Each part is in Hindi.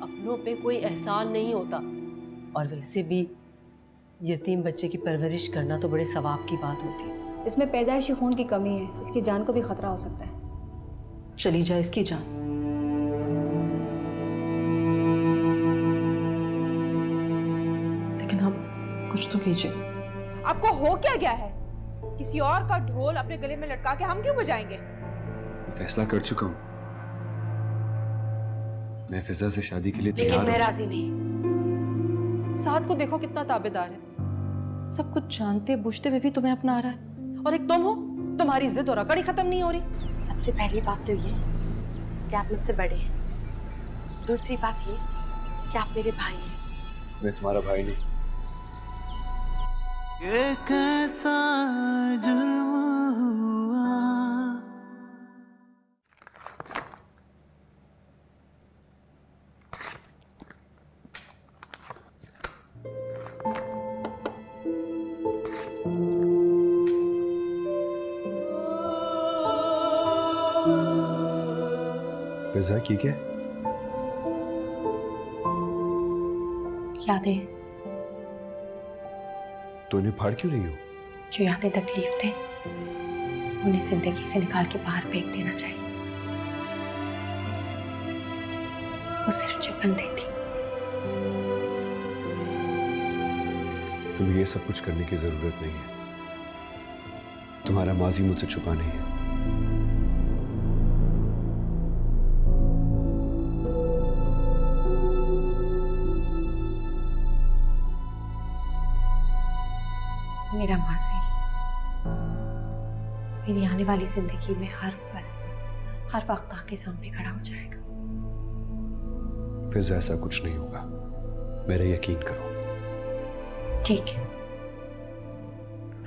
अपनों पे कोई एहसान नहीं होता। और वैसे भी यतीम बच्चे की परवरिश करना तो बड़े सवाब की बात होती है। इसमें पैदाइशी खून की कमी है, इसकी जान को भी खतरा हो सकता है। चली जाए इसकी जान। लेकिन आप कुछ तो कीजिए। आपको हो क्या गया है? किसी और का ढोल अपने गले में लटका के हम क्यों बजाएंगे? मैं फैसला कर चुका हूँ। मैं फिजा से शादी के लिए लेकिन तैयार मैं हूँ। राजी नहीं। साद को देखो कितना ताबेदार है, सब कुछ जानते बूझते हुए भी तुम्हें अपना रहा है। और एक तुम हो, तुम्हारी जिद और अकड़ ही खत्म नहीं हो रही। सबसे पहली बात तो ये कि आप मुझसे बड़े हैं। दूसरी बात ये कि आप मेरे भाई हैं। मैं तुम्हारा भाई नहीं। ये कैसा जुर्म हुआ। फिजा की क्या? यादें, तो इन्हें फाड़ क्यों रही हो? जो यादें तकलीफ थे उन्हें जिंदगी से निकाल के बाहर फेंक देना चाहिए। वो सिर्फ चुपंदे थी। तुम्हें ये सब कुछ करने की जरूरत नहीं है। तुम्हारा माजी मुझसे छुपा नहीं है। मेरा माजी मेरी आने वाली जिंदगी में हर पल हर वक्त आके सामने खड़ा हो जाएगा। फिजा ऐसा कुछ नहीं होगा, मेरा यकीन करो। ठीक है,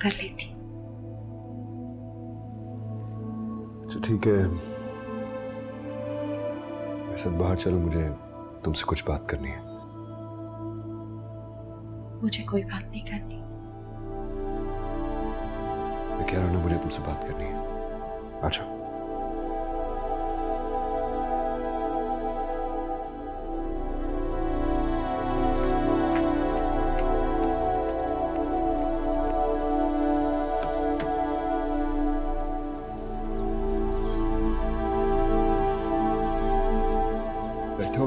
कर लेती। तो ठीक है, मेरे साथ बाहर चलो, मुझे तुमसे कुछ बात करनी है। मुझे कोई बात नहीं करनी। मैं कह रहा हूं ना, मुझे तुमसे बात करनी है। अच्छा। बैठो।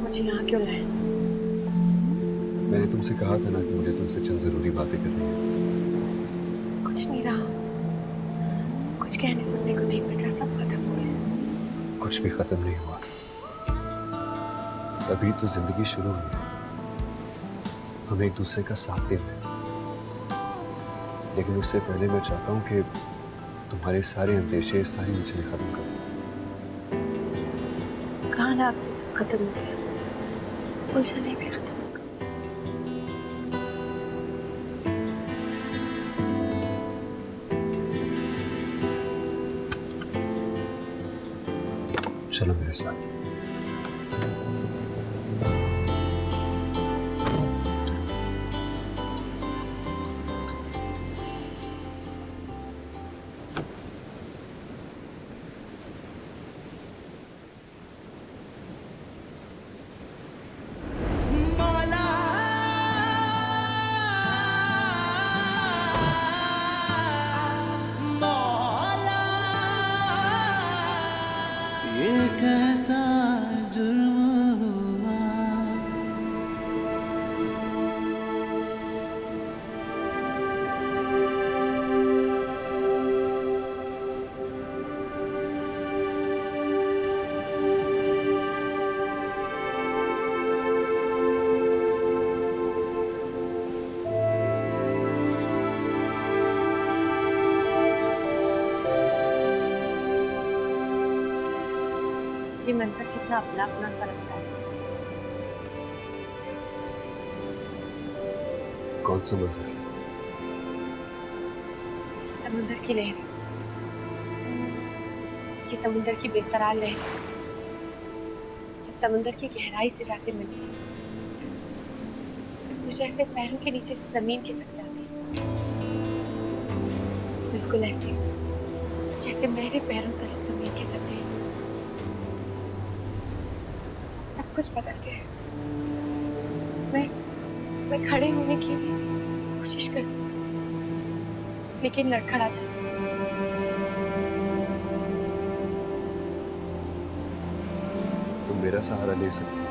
मुझे यहाँ क्यों लाए? मैंने तुमसे कहा था ना कि मुझे तुमसे चंद जरूरी बातें करनी है। कुछ नहीं रहा, कुछ कहने सुनने को नहीं बचा, सब खत्म हो गया। कुछ भी खत्म नहीं हुआ, अभी तो जिंदगी शुरू हुई है। हम एक दूसरे का साथ दे रहे हैं, लेकिन उससे पहले मैं चाहता हूँ कि तुम्हारे सारे अंदेशे, सारी मुझे खत्म कर दो। कहा ना आपसे सब खत्म हो गया, उलझने भी खत्म हो गया। चलो मेरे साथ। ये कैसा मंजर कितना अपना अपना सा लगता है। कौन सा मंजर? समुद्र की लहरें, ये समुद्र की बेकरार लहरें जब समुद्र की गहराई से जाकर मिलती है तो जैसे पैरों के नीचे से जमीन खिसक जाती है, बिल्कुल ऐसे जैसे मेरे पैरों तले जमीन खिसक गई। सब कुछ बदल गया। मैं खड़े होने की भी कोशिश करती हूँ लेकिन लड़खड़ा जाती हूँ। तुम मेरा सहारा ले सकते हो।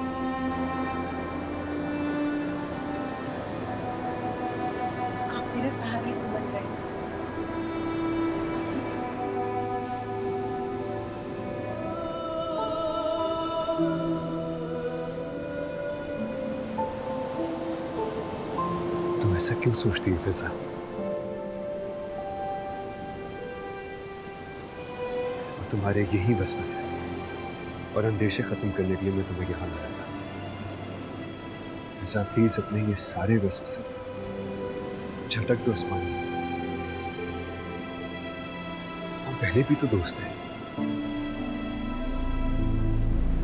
आप मेरा सहारा ही तो बन गए। साथी। तुम ऐसा क्यों सोचती हो फिजा? और तुम्हारे यही वसवसे और अंदेशे खत्म करने के लिए मैं तुम्हें यहाँ लाया था। फिजा प्लीज अपने ये सारे वसवसे झटक दो आसमान में। हम पहले भी तो दोस्त थे,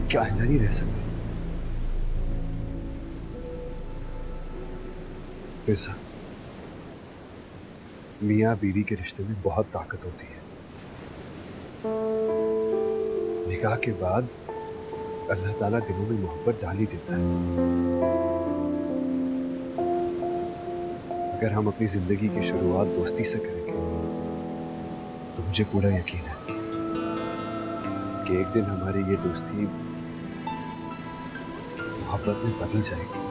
क्या आइंदा नहीं रह सकते? फिजा, मियाँ बीवी के रिश्ते में बहुत ताकत होती है। निकाह के बाद अल्लाह ताला दिलों में मोहब्बत डाल ही देता है। अगर हम अपनी जिंदगी की शुरुआत दोस्ती से करेंगे तो मुझे पूरा यकीन है कि एक दिन हमारी ये दोस्ती मोहब्बत में बदल जाएगी।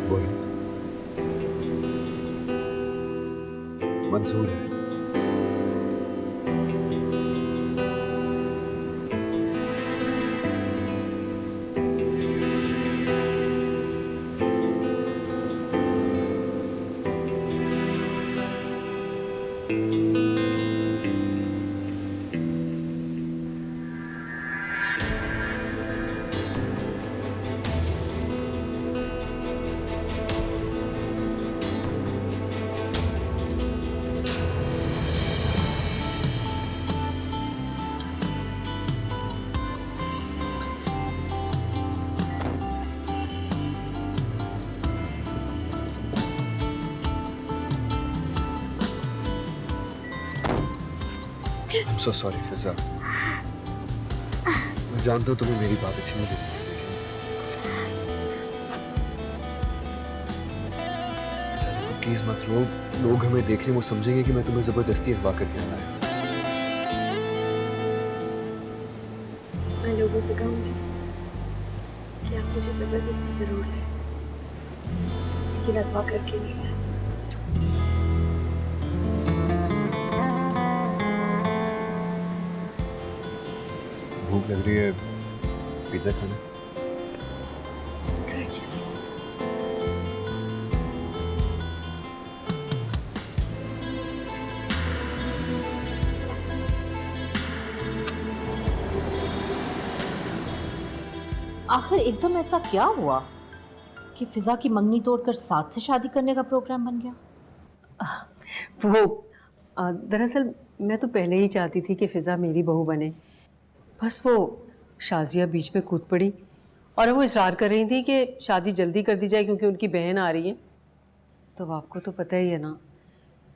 बोलो, मंजूर है? I'm so sorry, फिजा। मैं जानता हूँ तुम्हें मेरी बात अच्छी नहीं लगती, लेकिन प्लीज मत रो। लोग हमें देख रहे, वो समझेंगे कि मैं तुम्हें जबरदस्ती अगवा करके लाया। मैं लोगों से कहूंगी कि आप मुझे जबरदस्ती जरूर लाए लेकिन अगवा करके नहीं लाए। भूख लग रही है, पिज्जा खाना? घर चले। आखिर एकदम ऐसा क्या हुआ कि फिजा की मंगनी तोड़कर साथ से शादी करने का प्रोग्राम बन गया? दरअसल मैं तो पहले ही चाहती थी कि फ़िज़ा मेरी बहू बने, बस वो शाजिया बीच में कूद पड़ी और वो इसरार कर रही थी कि शादी जल्दी कर दी जाए क्योंकि उनकी बहन आ रही है। तो आपको तो पता ही है ना,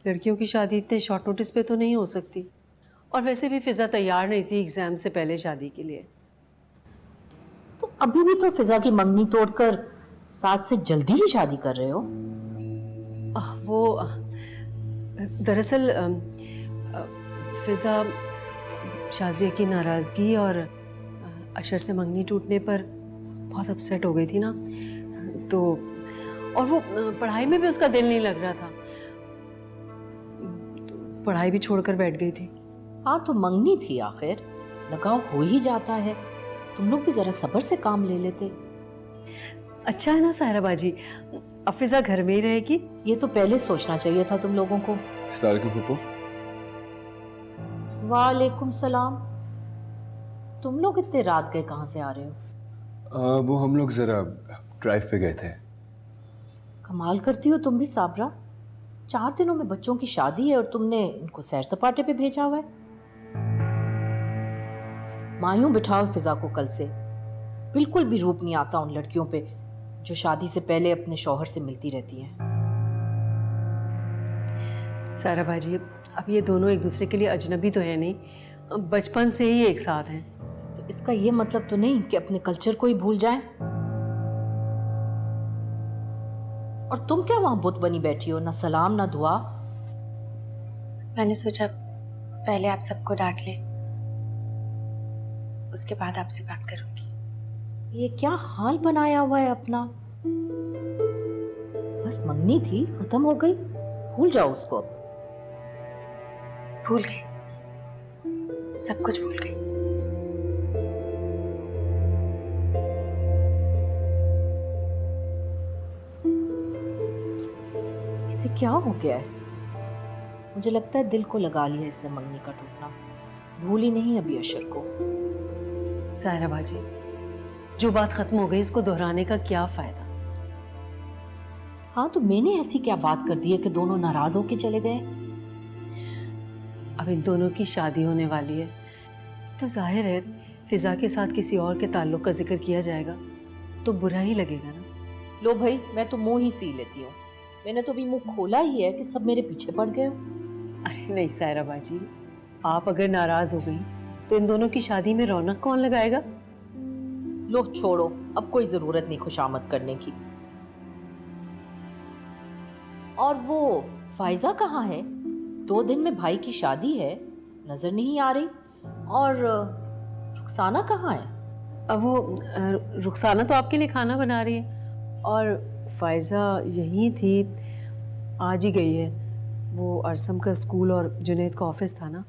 लड़कियों की शादी इतने शॉर्ट नोटिस पे तो नहीं हो सकती, और वैसे भी फ़िज़ा तैयार नहीं थी एग्ज़ाम से पहले शादी के लिए। तो अभी भी तो फिजा की मंगनी तोड़कर साथ से जल्दी ही शादी कर रहे हो? वो दरअसल फ़िज़ा शाजिया की नाराज़गी और अशर से मंगनी टूटने पर बहुत अपसेट हो गई थी ना, तो और वो पढ़ाई में भी उसका दिल नहीं लग रहा था, पढ़ाई भी छोड़कर बैठ गई थी। हाँ तो मंगनी थी आखिर, लगाव हो ही जाता है। तुम लोग भी जरा सब्र से काम ले लेते। अच्छा है ना सायरा बाजी, अब फ़िज़ा घर में ही रहेगी। ये तो पहले सोचना चाहिए था तुम लोगों को। अस्सलाम वालेकुम फूफो। वालेकुम सलाम। तुम लोग इतने रात गए कहाँ से आ रहे हो? वो हम लोग ज़रा ड्राइव पे गए थे। कमाल करती हो तुम भी साबरा। 4 दिनों में बच्चों की शादी है और तुमने इनको सैर सपाटे पे भेजा हुआ है। मायूं बिठाओ फिजा को कल से। बिल्कुल भी रूप नहीं आता उन लड़कियों पे जो शादी से पहले अपने शौहर से मिलती रहती हैं। सारा बाजी, अब ये दोनों एक दूसरे के लिए अजनबी तो है नहीं, बचपन से ही एक साथ हैं। तो इसका ये मतलब तो नहीं कि अपने कल्चर को ही भूल जाएं। और तुम क्या वहां बुत बनी बैठी हो, ना सलाम ना दुआ। मैंने सोचा पहले आप सबको डांट लें, उसके बाद आपसे बात करूंगी। ये क्या हाल बनाया हुआ है अपना। बस मंगनी थी, खत्म हो गई, भूल जाओ उसको अब। भूल गई, सब कुछ भूल गई। इसे क्या हो गया है? मुझे लगता है दिल को लगा लिया इसने मंगनी का टूटना। भूली नहीं अभी अशर को। सायरा बाजी, जो बात खत्म हो गई उसको दोहराने का क्या फायदा। हाँ, तो मैंने ऐसी क्या बात कर दी है कि दोनों नाराज होके चले गए? अब इन दोनों की शादी होने वाली है तो जाहिर है फिजा के साथ किसी और के ताल्लुक का जिक्र किया जाएगा तो बुरा ही लगेगा ना। लो भाई, मैं तो मुंह ही सी लेती हूँ। मैंने तो अभी मुंह खोला ही है कि सब मेरे पीछे पड़ गए हो। अरे नहीं सायरा बाजी, आप अगर नाराज हो गई तो इन दोनों की शादी में रौनक कौन लगाएगा। लो छोड़ो, अब कोई जरूरत नहीं खुशामद करने की। और वो फायजा कहाँ है? 2 दिन में भाई की शादी है, नजर नहीं आ रही। और रुखसाना कहाँ है? अब वो रुखसाना तो आपके लिए खाना बना रही है और फायजा यहीं थी, आज ही गई है। वो अरसम का स्कूल और जुनैद का ऑफिस था ना,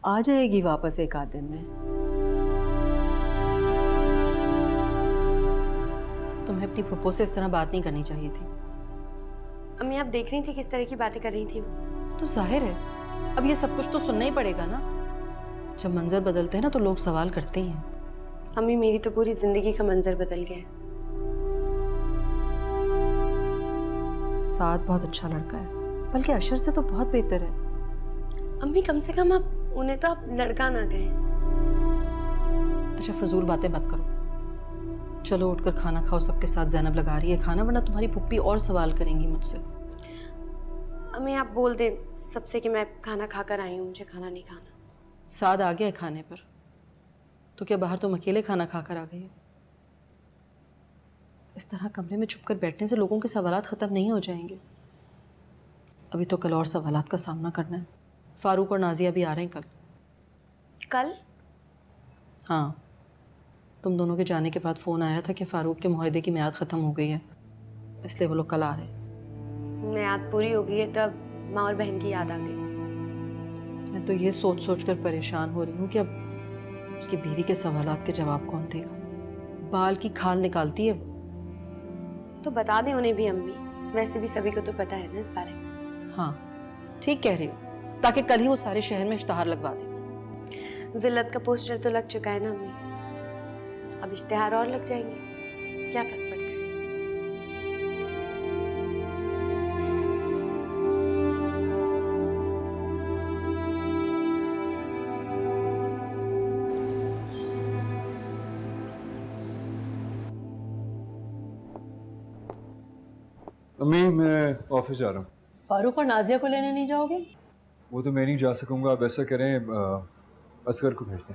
आ जाएगी वापस 1 आध दिन में। तुम्हें अपनी फुप्पो से इस तरह बात नहीं करनी चाहिए थी। अम्मी, आप देख रही थी किस तरह की बातें कर रही थी वो। तो जाहिर है अब ये सब कुछ तो सुनना ही पड़ेगा ना। जब मंजर बदलते हैं ना तो लोग सवाल करते ही हैं। अम्मी, मेरी तो पूरी जिंदगी का मंजर बदल गया है। साद बहुत अच्छा लड़का है, बल्कि अशर से तो बहुत बेहतर है। अम्मी, कम से कम आप उन्हें तो आप लड़का ना कहें। अच्छा फजूल बातें मत करो, चलो उठकर खाना खाओ। सबके साथ जैनब लगा रही है खाना, वरना तुम्हारी पुप्पी और सवाल करेंगी मुझसे। अम्मी, आप बोल दे सबसे कि मैं खाना खाकर आई हूँ, मुझे खाना नहीं खाना। साद आ गया है खाने पर, तो क्या बाहर तुम अकेले खाना खाकर आ गई हो? इस तरह कमरे में छुपकर बैठने से लोगों के सवालात ख़त्म नहीं हो जाएंगे। अभी तो कल और सवालात का सामना करना है। फारूक और नाजिया भी आ रहे हैं कल। कल? हाँ, तुम दोनों के जाने के बाद फ़ोन आया था कि फ़ारूक के मुआहदे की मियाद ख़त्म हो गई है, इसलिए वो लोग कल आ रहे हैं। मियाद पूरी हो गई है तब माँ और बहन की याद आ गई। मैं तो ये सोच सोच कर परेशान हो रही हूँ कि अब उसकी बीवी के सवालात के जवाब कौन देगा। बाल की खाल निकालती है वो। तो बता दें उन्हें भी अम्मी, वैसे भी सभी को तो पता है ना इस बारे में। हाँ ठीक कह रही हो, ताकि कल ही वो सारे शहर में इश्तहार लगवा दे। जिल्लत का पोस्टर तो लग चुका है ना अम्मी, अब इश्तिहार और लग जाएंगे, क्या फर्क पड़ता है। अम्मी, मैं ऑफिस जा रहा हूँ। फारूक और नाजिया को लेने नहीं जाओगे? वो तो मैं नहीं जा सकूँगा। आप ऐसा करें, असगर को भेज दें।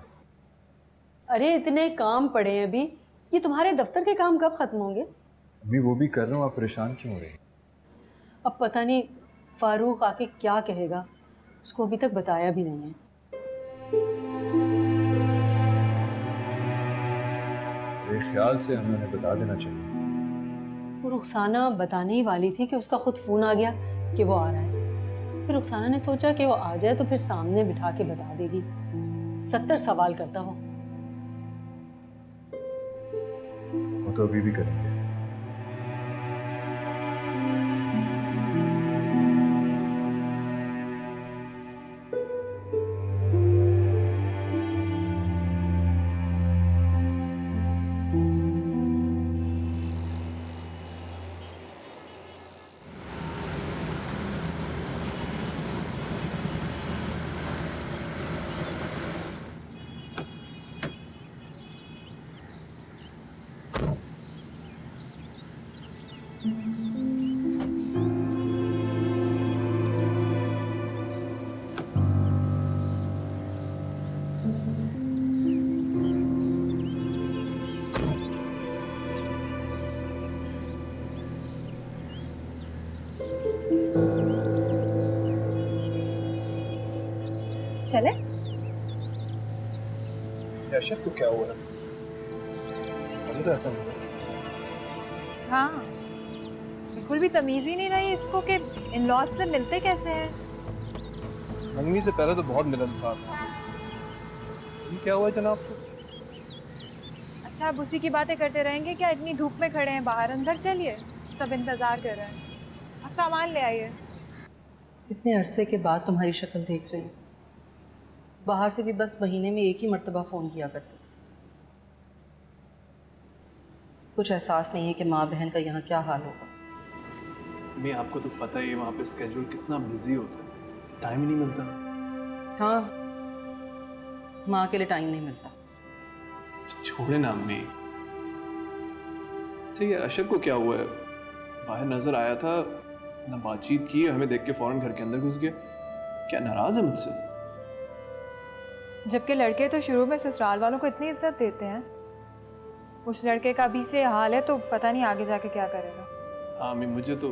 अरे इतने काम पड़े हैं अभी, ये तुम्हारे दफ्तर के काम कब खत्म होंगे? अम्मी, वो भी कर रहा हूँ, आप परेशान क्यों हो रहे हैं? अब पता नहीं फारूक आके क्या कहेगा, उसको अभी तक बताया भी नहीं है। मेरे ख्याल से हमें उन्हें बता देना चाहिए। वो रुखसाना बताने ही वाली थी कि उसका खुद फ़ोन आ गया कि वो आ रहा है। फिर रुखसाना ने सोचा कि वो आ जाए तो फिर सामने बिठा के बता देगी, 70 सवाल करता हो। वो तो अभी भी करेंगे। चले? अशर को क्या हुआ? अभी तो ऐसा नहीं। हाँ, बिल्कुल भी तमीज ही नहीं रही इसको कि इन लॉज से मिलते कैसे हैं। मंगनी से पहले तो बहुत मिलनसार था। ये क्या हुआ जनाब को? अच्छा, अब उसी की बातें करते रहेंगे क्या? इतनी धूप में खड़े हैं बाहर, अंदर चलिए, सब इंतजार कर रहे हैं। अब सामान ले आइए। इतने अरसे के बाद तुम्हारी शक्ल देख रही हूँ। बाहर से भी बस महीने में एक ही मर्तबा फ़ोन किया करते थे। कुछ एहसास नहीं है कि माँ बहन का यहाँ क्या हाल होगा। मैं आपको तो पता ही है वहाँ पे स्केड्यूल कितना बिजी होता है, टाइम ही नहीं मिलता। हाँ, माँ के लिए टाइम नहीं मिलता। छोड़े ना अम्मी। अच्छा, ये अशर को क्या हुआ है? बाहर नजर आया था, ना बातचीत की, हमें देख के फौरन घर के अंदर घुस गया। क्या नाराज है मुझसे? जबकि लड़के तो शुरू में ससुराल वालों को इतनी इज्जत देते हैं। उस लड़के का अभी से हाल है तो पता नहीं आगे जाके क्या करेगा। हाँ अम्मी, मुझे तो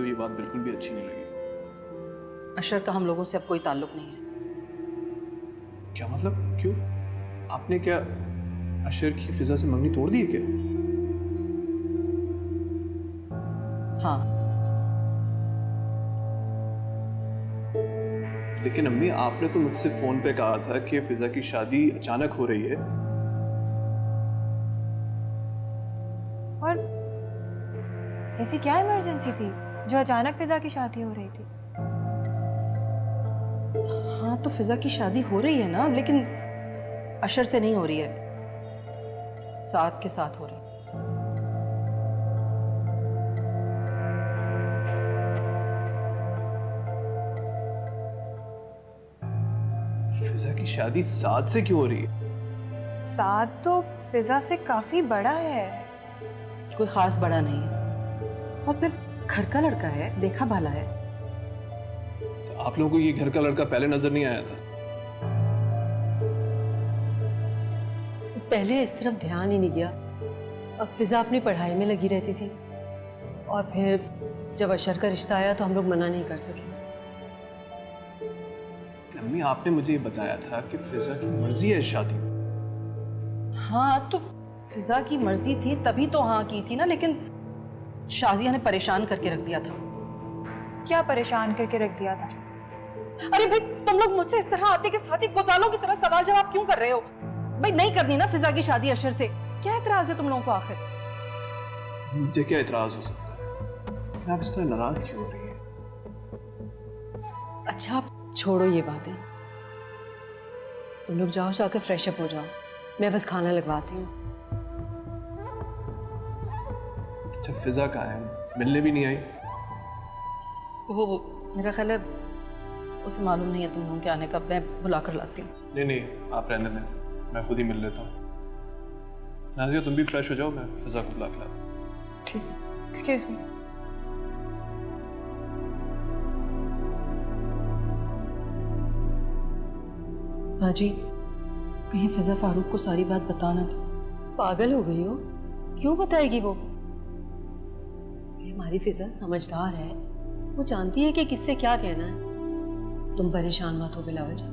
ये बात बिल्कुल भी अच्छी नहीं लगी। अशर का हम लोगों से अब कोई ताल्लुक नहीं है। क्या मतलब? क्यों? आपने क्या अशर की फिजा से मंगनी तोड़ दी है क्या? हाँ, लेकिन अम्मी, आपने तो मुझसे फोन पे कहा था कि फिजा की शादी अचानक हो रही है। और ऐसी क्या इमरजेंसी थी जो अचानक फिजा की शादी हो रही थी? हाँ तो फिजा की शादी हो रही है ना, लेकिन अशर से नहीं हो रही है, साथ के साथ हो रही है। फिजा की शादी साद से क्यों हो रही है? साद तो फिजा से काफी बड़ा है। कोई खास बड़ा नहीं है, और फिर घर का लड़का है, देखा भाला है। तो आप लोगों को ये घर का लड़का पहले नजर नहीं आया था? पहले इस तरफ ध्यान ही नहीं गया। अब फिजा अपनी पढ़ाई में लगी रहती थी, और फिर जब अशर का रिश्ता आया तो हम लोग मना नहीं कर सके। अम्मी, आपने मुझे ये बताया था कि फिजा की मर्जी है इस शादी में। हाँ तो फिजा की मर्जी थी तभी तो हाँ की थी ना, लेकिन शाजिया ने परेशान करके रख दिया था। क्या परेशान करके रख दिया था? अरे भाई, तुम लोग मुझसे इस तरह आते के साथ ही कोतालों की तरह सवाल जवाब क्यों कर रहे हो? भाई नहीं करनी ना फिजा की शादी अशर से, क्या एतराज है तुम लोगों को आखिर? मुझे क्या एतराज हो सकता है, लेकिन आप इस तरह नाराज क्यों हो रही है? अच्छा, आप छोड़ो ये बातें, तुम लोग जाओ, जाकर फ्रेश अप हो जाओ, मैं बस खाना लगवाती हूँ। अच्छा, फिजा कहाँ है? मिलने भी नहीं आई? वो मेरा ख्याल है उसे मालूम नहीं है तुम लोगों के आने का, मैं बुला कर लाती हूँ। नहीं, आप रहने दें, मैं खुद ही मिल लेता हूँ। नाजिया, तुम भी फ्रेश हो जाओ, मैं फिजा को बुला के लाता हूँ। ठीक, एक्सक्यूज मी। बाजी, कहीं फिजा फारूक को सारी बात बताना था। पागल हो गई हो? क्यों बताएगी वो? ये हमारी फिजा समझदार है, वो जानती है कि किससे क्या कहना है। तुम परेशान मत हो बिला वजह।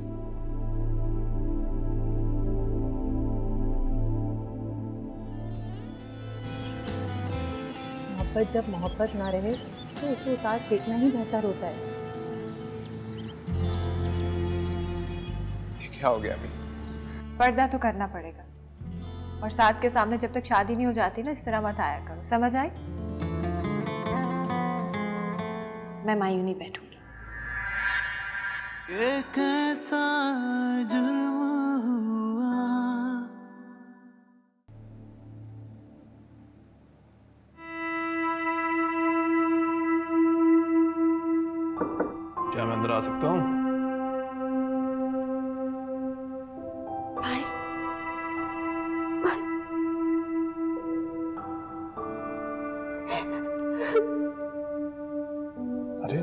मोहब्बत जब मोहब्बत ना रहे तो उसे उतार फेंकना ही बेहतर होता है। क्या हो गया अभी? पर्दा तो करना पड़ेगा, और साथ के सामने जब तक शादी नहीं हो जाती ना, इस तरह मत आया करो, समझ आई? मैं मायूं नहीं बैठूंगी। ये कैसा जुर्म हुआ? क्या मैं अंदर आ सकता हूँ? अरे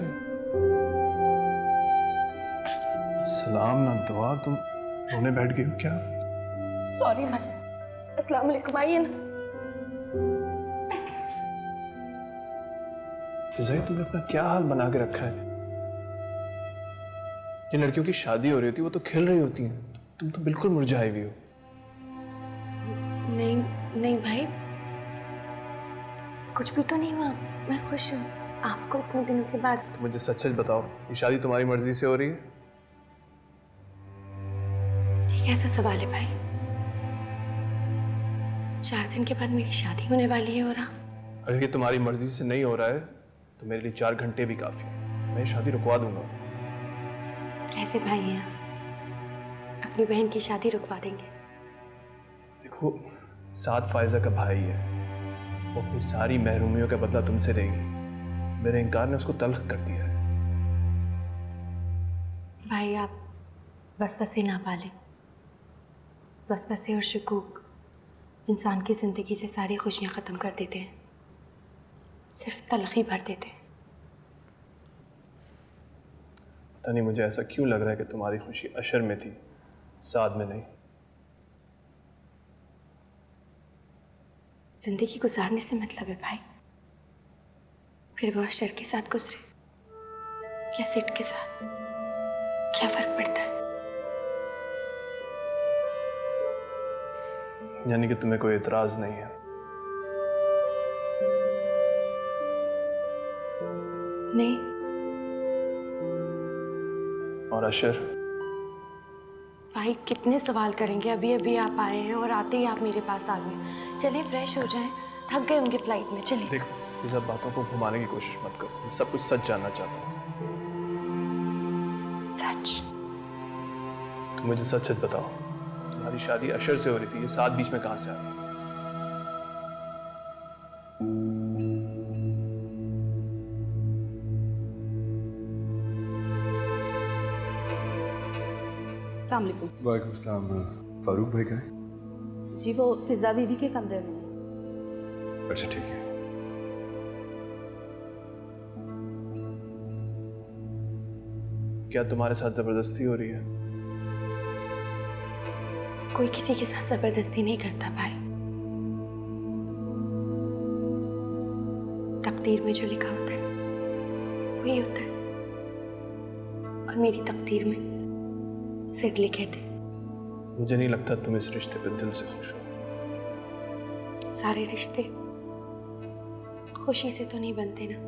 सलाम ना दुआ, तुम रोने बैठ गई हो क्या? सॉरी भाई। अस्सलाम वालेकुम, आइए ना। फिजाई, तुमने अपना क्या हाल बना के रखा है? जिन लड़कियों की शादी हो रही होती है वो तो खिल रही होती हैं, तुम तो बिल्कुल मुरझाई हुई हो। नहीं नहीं भाई, कुछ भी तो नहीं हुआ, मैं खुश हूँ। आपको इतने दिनों के बाद। तो मुझे सच सच बताओ, ये शादी तुम्हारी मर्जी से हो रही है? ये कैसा सवाल है भाई? 4 दिन के बाद मेरी शादी होने वाली है और आप। अगर ये तुम्हारी मर्जी से नहीं हो रहा है तो मेरे लिए 4 घंटे भी काफी है, मैं शादी रुकवा दूंगा। कैसे भाई हैं आप? अपनी बहन की शादी रुकवा देंगे? देखो, साथ फायजा का भाई है, वो अपनी सारी महरूमियों का बदला तुमसे लेगी। मेरे इनकार ने उसको तल्ख कर दिया है। भाई आप वसवसे ना पालें। वसवसे और शुकूक इंसान की ज़िंदगी से सारी खुशियाँ ख़त्म कर देते हैं, सिर्फ तलखी भर देते हैं। पता नहीं मुझे ऐसा क्यों लग रहा है कि तुम्हारी खुशी अशर में थी, साद में नहीं। जिंदगी गुजारने से मतलब है भाई, फिर वो अशर के साथ गुजरे या सिट के साथ, क्या फर्क पड़ता है? यानी कि तुम्हें कोई एतराज नहीं है? नहीं। और अशर? भाई कितने सवाल करेंगे? अभी अभी आप आए हैं और आते ही आप मेरे पास आ गए। चलें फ्रेश हो जाएं, थक गए होंगे फ्लाइट में। चलिए। देखो, ये सब बातों को घुमाने की कोशिश मत करो, मैं सब कुछ सच जानना चाहता हूँ। सच? तुम मुझे सच सच बताओ, तुम्हारी शादी अशर से हो रही थी, ये साथ बीच में कहां से आ गई? वालेकुम सलाम। फारूक भाई का है? जी वो फिजा बीवी के कमरे में है। अच्छा ठीक है। क्या तुम्हारे साथ जबरदस्ती हो रही है? कोई किसी के साथ जबरदस्ती नहीं करता भाई। तकदीर में जो लिखा होता है वही होता है, और मेरी तकदीर में सिर लिखे थे। मुझे नहीं लगता तुम इस रिश्ते पे दिल से खुश हो। सारे रिश्ते खुशी से तो नहीं बनते ना।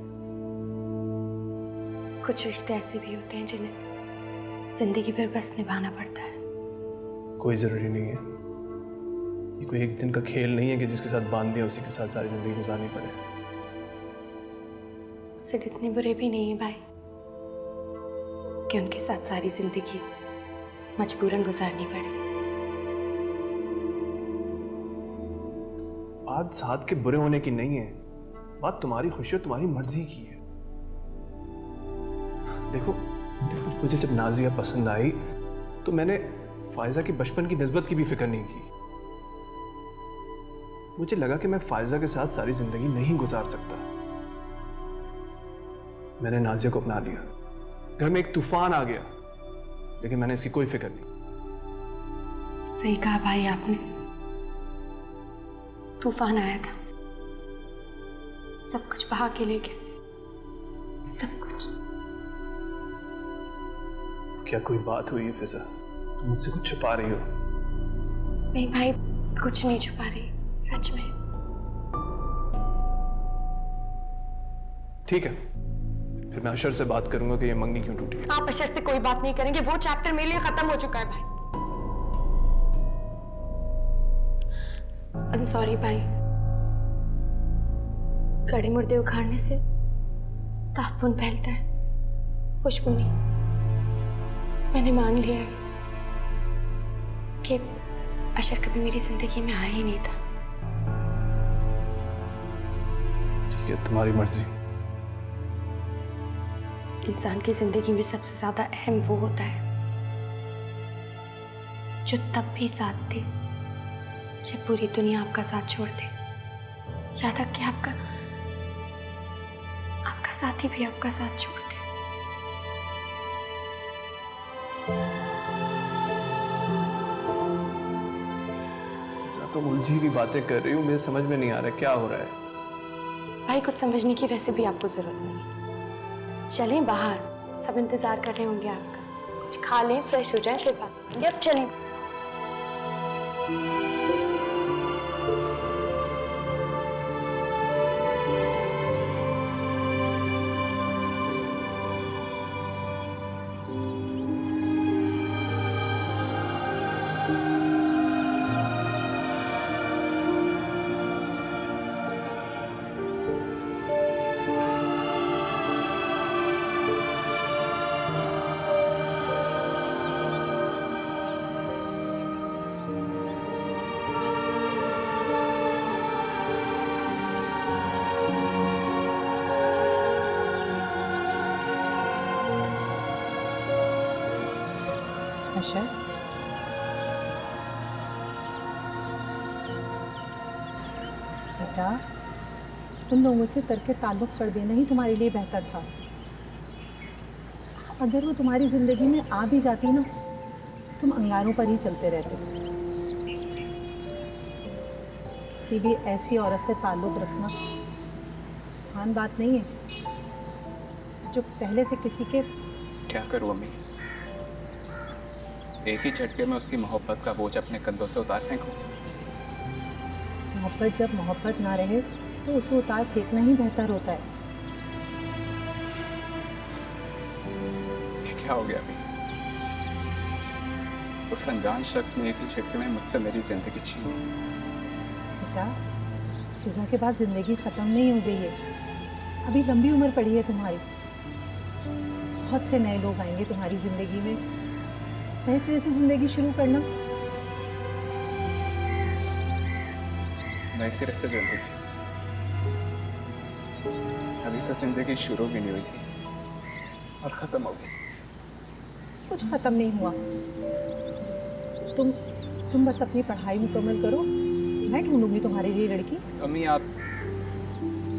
कुछ रिश्ते ऐसे भी होते हैं जिन्हें जिंदगी भर बस निभाना पड़ता है। कोई जरूरी नहीं है, ये कोई एक दिन का खेल नहीं है कि जिसके साथ बांध दिया उसी के साथ सारी जिंदगी गुजारनी पड़े। सिर्फ इतने बुरे भी नहीं है भाई कि उनके साथ सारी जिंदगी मजबूरन गुजारनी पड़े। बात साथ के बुरे होने की नहीं है, बात तुम्हारी खुशी और तुम्हारी मर्जी की है। देखो, मुझे जब नाजिया पसंद आई तो मैंने फायजा की बचपन की निस्बत की भी फिक्र नहीं की। मुझे लगा कि मैं फायजा के साथ सारी जिंदगी नहीं गुजार सकता। मैंने नाजिया को अपना लिया, घर में एक तूफान आ गया, लेकिन मैंने इसकी कोई फिक्र नहीं। सही कहा भाई आपने, तूफान आया था, सब कुछ बहा के ले गया, सब कुछ। क्या कोई बात हुई है फिजा? तुम मुझसे कुछ छुपा रही हो? नहीं भाई, कुछ नहीं छुपा रही, सच में। ठीक है, फिर मैं अशर से बात करूंगा कि ये मंगनी क्यों टूटी है। आप अशर से कोई बात नहीं करेंगे, वो चैप्टर मेरे लिए खत्म हो चुका है भाई। आई एम सॉरी भाई, कड़े मुर्दे उखाड़ने से ताफुन फैलता है, खुशबू नहीं। मैंने मान लिया है कि अशर कभी मेरी जिंदगी में आया ही नहीं था। ठीक है, तुम्हारी मर्जी। इंसान की जिंदगी में सबसे ज्यादा अहम वो होता है जो तब भी साथ दे जब पूरी दुनिया आपका साथ छोड़ दे, या तक कि आपका साथी भी आपका साथ छोड़ दे। तुम उलझी हुई बातें कर रही हो, मुझे समझ में नहीं आ रहा क्या हो रहा है। भाई कुछ समझने की वैसे भी आपको जरूरत नहीं है। चलें बाहर, सब इंतजार कर रहे होंगे आपका। कुछ खा लें, फ्रेश हो जाएं, फिर बात करेंगे। अब चलें। आशा, बेटा, उन लोगों से करके ताल्लुक़ कर देना ही तुम्हारे लिए बेहतर था। अगर वो तुम्हारी ज़िंदगी में आ भी जाती ना, तुम अंगारों पर ही चलते रहते। किसी भी ऐसी औरत से ताल्लुक़ रखना आसान बात नहीं है जो पहले से किसी के। क्या करूँ अम्मी, एक ही झटके में उसकी मोहब्बत का बोझ अपने कंधों से उतार फेंकूं। मोहब्बत जब मोहब्बत ना रहे तो उसे उतार फेंकना ही बेहतर होता है। ये क्या हो गया अभी? उस अनजान शख्स ने एक ही झटके में मुझसे मेरी जिंदगी छीन ली। बेटा, फिजा के बाद ज़िंदगी ख़त्म नहीं हो गई है, अभी लंबी उम्र पड़ी है तुम्हारी। बहुत से नए लोग आएंगे तुम्हारी ज़िंदगी में, नए सिरे से ज़िंदगी शुरू करना। नए सिरे से जिंदगी? अभी तो जिंदगी शुरू भी नहीं हुई थी और ख़त्म हो गई। कुछ ख़त्म नहीं हुआ। तुम बस अपनी पढ़ाई मुकम्मल करो, मैं ढूंढूंगी तुम्हारे लिए लड़की। अम्मी आप।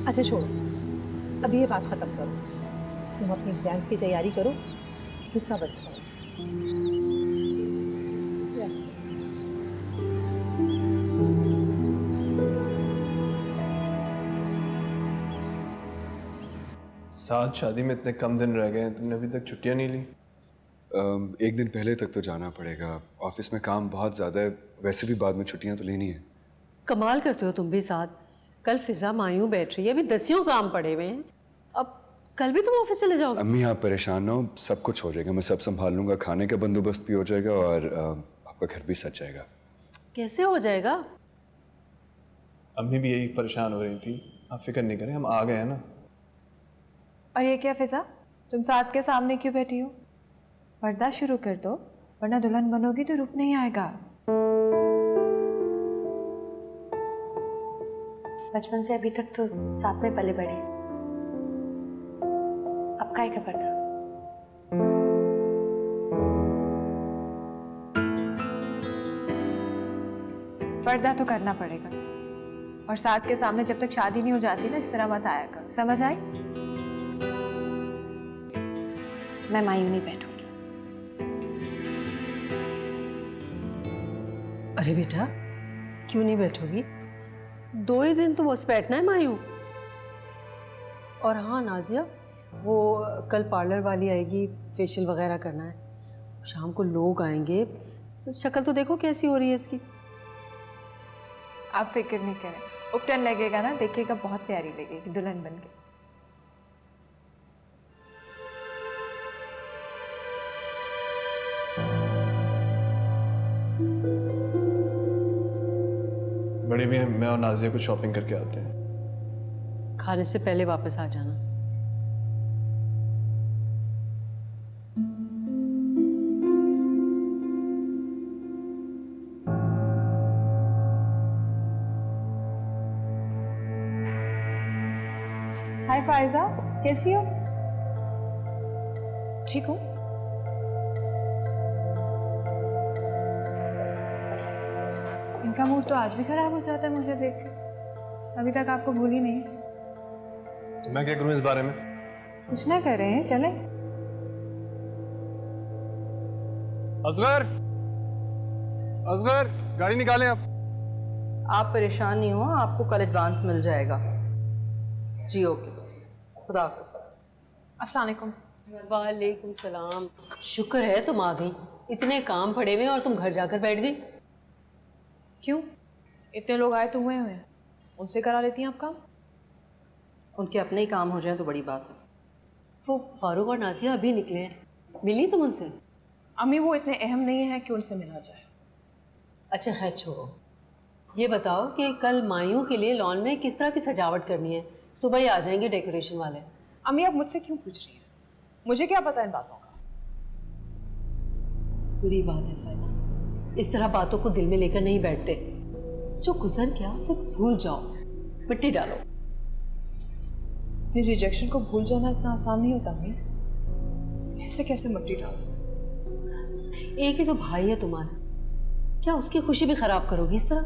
अच्छा छोड़ो, अभी ये बात ख़त्म करो। तुम अपने एग्ज़ाम्स की तैयारी करो, फिर सब अच्छा है। साथ शादी में इतने कम दिन रह गए हैं, तुमने अभी तक छुट्टियां नहीं ली? एक दिन पहले तक तो जाना पड़ेगा, ऑफिस में काम बहुत ज़्यादा है, वैसे भी बाद में छुट्टियां तो लेनी है। कमाल करते हो तुम भी साथ। कल फिजा मायूं बैठ रही है, अभी दसियों काम पड़े हुए हैं। अब कल भी तुम ऑफिस चले जाओगे? अम्मी आप परेशान ना हो, सब कुछ हो जाएगा, मैं सब संभाल लूँगा, खाने का बंदोबस्त भी हो जाएगा और आपका घर भी सज जाएगा। कैसे हो जाएगा? अम्मी भी यही परेशान हो रही थी, आप फिक्र नहीं करें, हम आ गए हैं ना। और ये क्या फिजा, तुम साथ के सामने क्यों बैठी हो? पर्दा शुरू कर दो, वरना दुल्हन बनोगी तो रुक नहीं आएगा। बचपन से अभी तक तो साथ में पले बड़े, अब काहे का पर्दा? पर्दा तो करना पड़ेगा, और साथ के सामने जब तक शादी नहीं हो जाती ना, इस तरह मत आया करो, समझ आई? मैं मायूं नहीं बैठूंगी। अरे बेटा, क्यों नहीं बैठोगी? 2 ही दिन तो बस बैठना है मायूं। और हाँ नाजिया, वो कल पार्लर वाली आएगी, फेशियल वगैरह करना है, शाम को लोग आएंगे, शक्ल तो देखो कैसी हो रही है इसकी। आप फिक्र नहीं करें, उपटन लगेगा ना, देखिएगा बहुत प्यारी लगेगी दुल्हन बन के। बड़ी भी मैं और नाजिया कुछ शॉपिंग करके आते हैं। खाने से पहले वापस आ जाना। हाय फायजा, कैसी हो? ठीक हूँ। इनका मूड तो आज भी खराब हो जाता है मुझे देख के, अभी तक आपको भूली नहीं। तो मैं क्या करूं इस बारे में? कुछ ना कर रहे हैं, चले। असगर, असगर, गाड़ी निकालें आप। आप परेशान नहीं हो, आपको कल एडवांस मिल जाएगा। जी ओके, खुदा हाफिज़। अस्सलाम वालेकुम। वालेकुम सलाम। शुक्र है तुम आ गई। इतने काम पड़े हुए और तुम घर जाकर बैठ गई। क्यों? इतने लोग आए तो हुए हैं, उनसे करा लेती हैं आप काम। उनके अपने ही काम हो जाए तो बड़ी बात है। वो फारूक और नाजिया अभी निकले हैं, मिली तुम उनसे? अम्मी वो इतने अहम नहीं है कि उनसे मिला जाए। अच्छा खैर छोड़ो, ये बताओ कि कल माइयों के लिए लॉन में किस तरह की सजावट करनी है? सुबह ही आ जाएंगे डेकोरेशन वाले। अम्मी आप मुझसे क्यों पूछ रही हैं? मुझे क्या पता इन बातों का। बुरी बात है फैज़ा, इस तरह बातों को दिल में लेकर नहीं बैठते। जो गुजर गया उसे भूल जाओ, मिट्टी डालो। अपनी रिजेक्शन को भूल जाना इतना आसान नहीं होता अम्मी। ऐसे कैसे मिट्टी डाल दूं? एक ही तो भाई है तुम्हारा, क्या उसकी खुशी भी खराब करोगी इस तरह?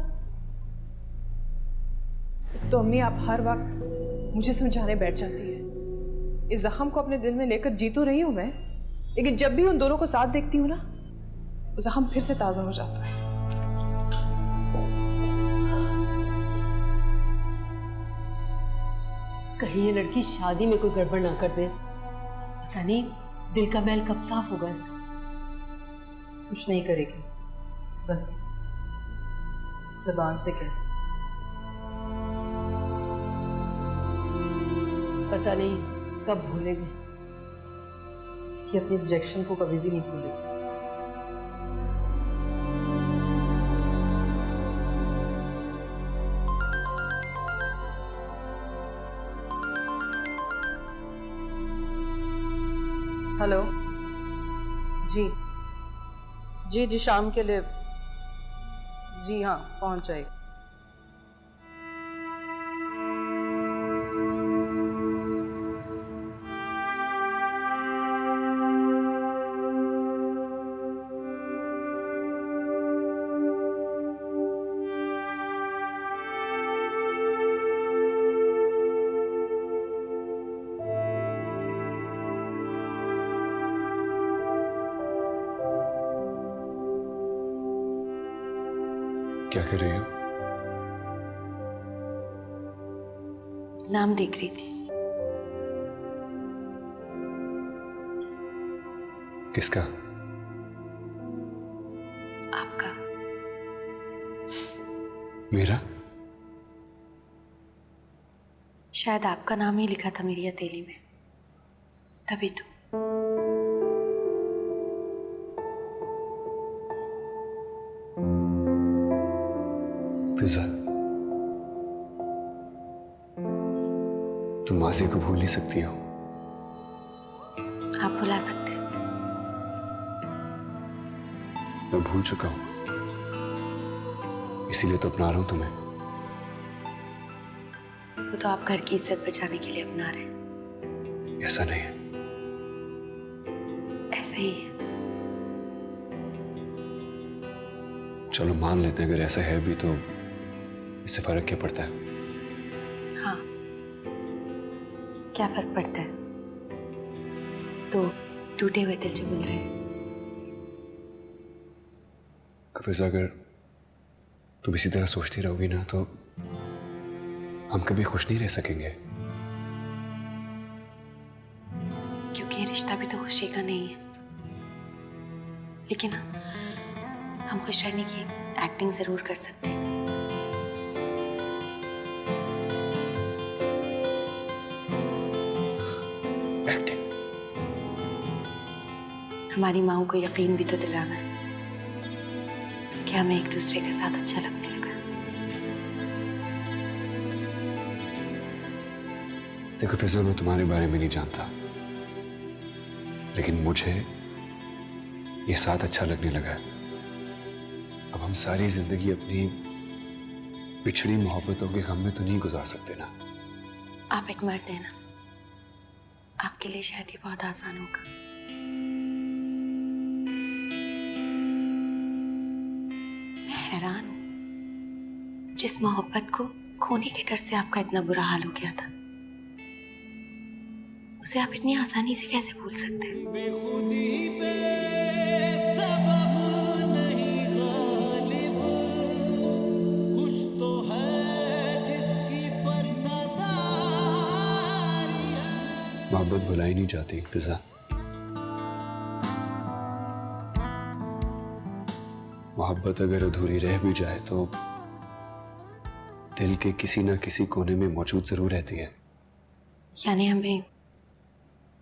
एक तो अम्मी आप हर वक्त मुझे समझाने बैठ जाती है। इस जख्म को अपने दिल में लेकर जी तो रही हूं मैं, लेकिन जब भी उन दोनों को साथ देखती हूँ ना, वो जख्म फिर से ताजा हो जाता है। कहीं ये लड़की शादी में कोई गड़बड़ ना कर दे। पता नहीं दिल का मैल कब साफ होगा इसका। कुछ नहीं करेगी, बस ज़बान से कह। पता नहीं कब भूलेगी। कि अपनी रिजेक्शन को कभी भी नहीं भूलेगी। हेलो जी जी जी, शाम के लिए जी हाँ पहुंच जाएगी। क्या कर रही हो? नाम देख रही थी। किसका? आपका। मेरा? शायद आपका नाम ही लिखा था मेरी हथेली में, तभी तो। फिजा, तुम माजी को भूल नहीं सकती हो। आप भुला सकते हैं। मैं भूल चुका हूं, इसीलिए तो अपना रहा हूं तुम्हें। वो तो आप घर की इज्जत बचाने के लिए अपना रहे हैं। ऐसा नहीं है। ऐसे ही है। चलो मान लेते हैं, अगर ऐसा है भी तो इससे फर्क क्या पड़ता है? हाँ, क्या फर्क पड़ता है? तो टूटे हुए दिल जो मिल रहे हैं। फिजा, अगर तुम इसी तरह सोचती रहोगी ना तो हम कभी खुश नहीं रह सकेंगे। क्योंकि ये रिश्ता भी तो खुशी का नहीं है, लेकिन हम खुश रहने की एक्टिंग जरूर कर सकते हैं। एक्टिंग? हमारी माँ को यकीन भी तो दिलाना है कि हमें एक दूसरे के साथ अच्छा लगने लगा। देखो फिजा, मैं तुम्हारे बारे में नहीं जानता, लेकिन मुझे ये साथ अच्छा लगने लगा है। अब हम सारी जिंदगी अपनी पिछड़ी मोहब्बतों के गम में तो नहीं गुजार सकते ना। आप एक मर्द हैं ना, आपके लिए शायद ये बहुत आसान होगा। मैं हैरान हूं, जिस मोहब्बत को खोने के डर से आपका इतना बुरा हाल हो गया था, उसे आप इतनी आसानी से कैसे भूल सकते हैं? मोहब्बत भुलाई नहीं जाती फिजा। मोहब्बत अगर अधूरी रह भी जाए तो दिल के किसी ना किसी कोने में मौजूद जरूर रहती है। यानी हमें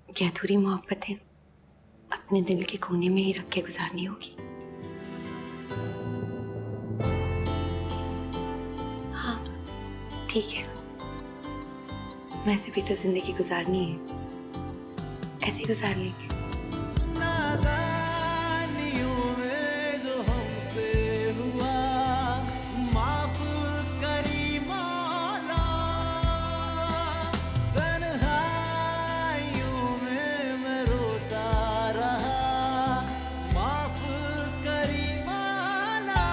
ये अधूरी मोहब्बतें अपने दिल के कोने में ही रख के गुजारनी होगी। हाँ ठीक है, वैसे भी तो जिंदगी गुजारनी है, ऐसे ही गुजार लेंगे। नादानियों में जो हमसे हुआ माफ करी मौला, तन्हाइयों में मैं रोता रहा माफ करी मौला।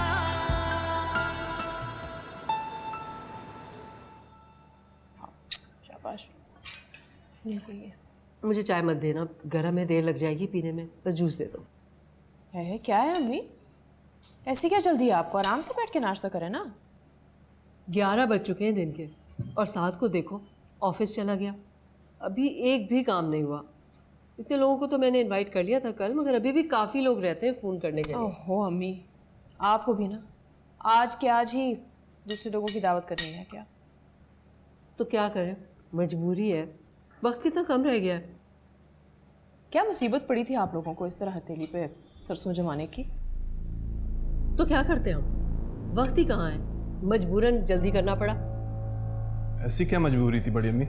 शाबाश, ये कोई है। मुझे चाय मत देना, गर्म है, देर लग जाएगी पीने में, बस जूस दे दो। है क्या है अम्मी, ऐसी क्या जल्दी है आपको? आराम से बैठ के नाश्ता करें ना। 11 बज चुके हैं दिन के, और साथ को देखो ऑफिस चला गया, अभी एक भी काम नहीं हुआ। इतने लोगों को तो मैंने इनवाइट कर लिया था कल, मगर अभी भी काफ़ी लोग रहते हैं फ़ोन करने के लिए। ओहो अम्मी, आपको भी ना आज के आज ही दूसरे लोगों की दावत करनी है क्या? तो क्या करें, मजबूरी है, वक्त कितना कम रह गया है। क्या मुसीबत पड़ी थी आप लोगों को इस तरह हथेली पे सरसों जमाने की? तो क्या करते हम, वक्त ही कहाँ है, मजबूरन जल्दी करना पड़ा। ऐसी क्या मजबूरी थी बड़ी अम्मी?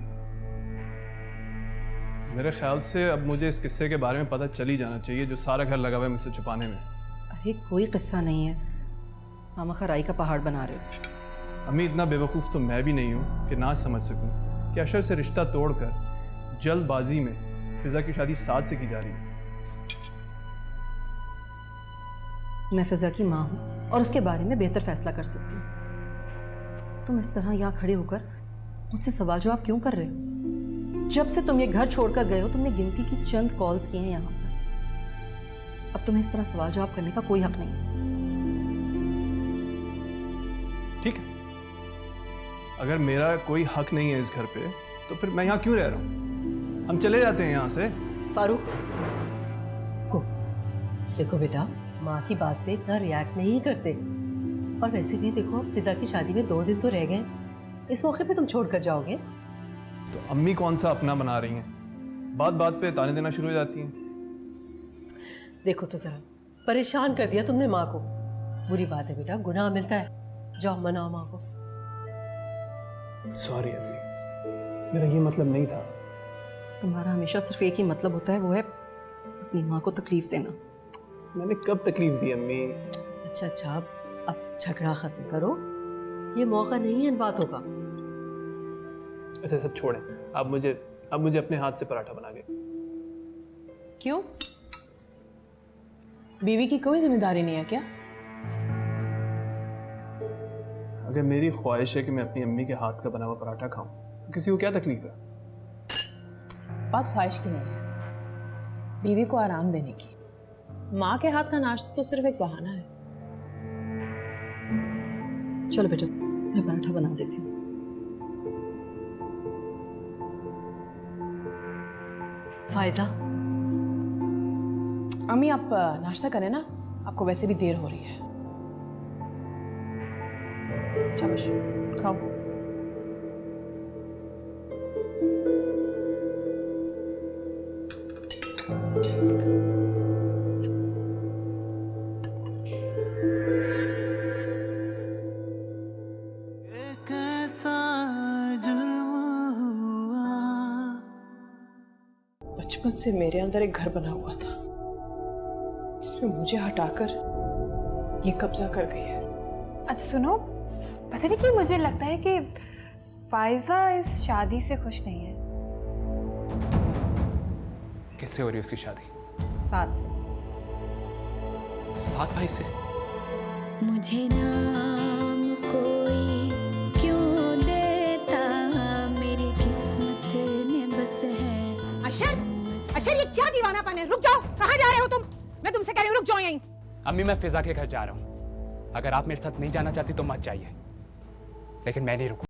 मेरे ख्याल से अब मुझे इस किस्से के बारे में पता चल ही जाना चाहिए जो सारा घर लगा हुआ है मुझसे छुपाने में। अरे कोई किस्सा नहीं है, मामा खराई का पहाड़ बना रहे हो। अम्मी इतना बेवकूफ़ तो मैं भी नहीं हूँ कि ना समझ सकूँ कि अशर से रिश्ता तोड़कर जल्दबाजी में फिजा की शादी साद से की जा रही है। मैं फिजा की माँ हूँ और उसके बारे में बेहतर फैसला कर सकती हूँ। तुम इस तरह यहाँ खड़े होकर मुझसे सवाल जवाब क्यों कर रहे हो? जब से तुम ये घर छोड़कर गए हो तुमने गिनती की चंद कॉल्स किए हैं यहाँ पर। अब तुम्हें इस तरह सवाल जवाब करने का कोई हक नहीं है। ठीक है, अगर मेरा कोई हक नहीं है इस घर पे तो फिर मैं यहाँ क्यों रह रहा हूँ? हम चले जाते हैं यहाँ से। फारूक को देखो बेटा, माँ की बात पे इतना रिएक्ट नहीं करते, और वैसे भी देखो फिजा की शादी में 2 दिन तो रह गए, इस मौके पे तुम छोड़ कर जाओगे? तो अम्मी कौन सा अपना बना रही हैं, बात बात पे ताने देना शुरू हो जाती हैं। देखो तो जरा, परेशान कर दिया तुमने माँ को। बुरी बात है बेटा, गुनाह मिलता है, जाओ मनाओ माँ को। सॉरी अम्मी, मेरा ये मतलब नहीं था। तुम्हारा हमेशा सिर्फ एक ही मतलब होता है, वो है अपनी माँ को तकलीफ देना। मैंने कब तकलीफ दी अम्मी? अच्छा, अब झगड़ा खत्म करो, ये मौका नहीं है इन बातों का। अच्छा सब छोड़ें, अब मुझे अपने हाथ से पराठा बना के। क्यों, बीवी की कोई जिम्मेदारी नहीं है क्या? अगर मेरी ख्वाहिश है कि मैं अपनी अम्मी के हाथ का बना हुआ पराठा खाऊं तो किसी को क्या तकलीफ है? बात ख्वाहिश की नहीं है, बीवी को आराम देने की। माँ के हाथ का नाश्ता तो सिर्फ एक बहाना है। चलो बेटा, मैं पराठा बना देती हूँ। फायजा, अम्मी आप नाश्ता करें ना, आपको वैसे भी देर हो रही है। शाबाश, खाओ। कैसा जुर्म हुआ। बचपन से मेरे अंदर एक घर बना हुआ था जिसमें मुझे हटाकर ये कब्जा कर गई है। अच्छा सुनो, पता नहीं क्यों मुझे लगता है कि फायजा इस शादी से खुश नहीं है। किससे हो रही है उसकी शादी? साथ से। 7 भाई से? मुझे नाम कोई क्यों देता, मेरी किस्मत ने बस है। अशर ये क्या दीवानापन है? रुक जाओ, कहाँ जा रहे हो तुम? मैं तुमसे कह रही हूँ रुक जाओ यहीं। अम्मी मैं फिजा के घर जा रहा हूँ, अगर आप मेरे साथ नहीं जाना चाहती तो मत जाइए, लेकिन मैं नहीं रुकूंगा।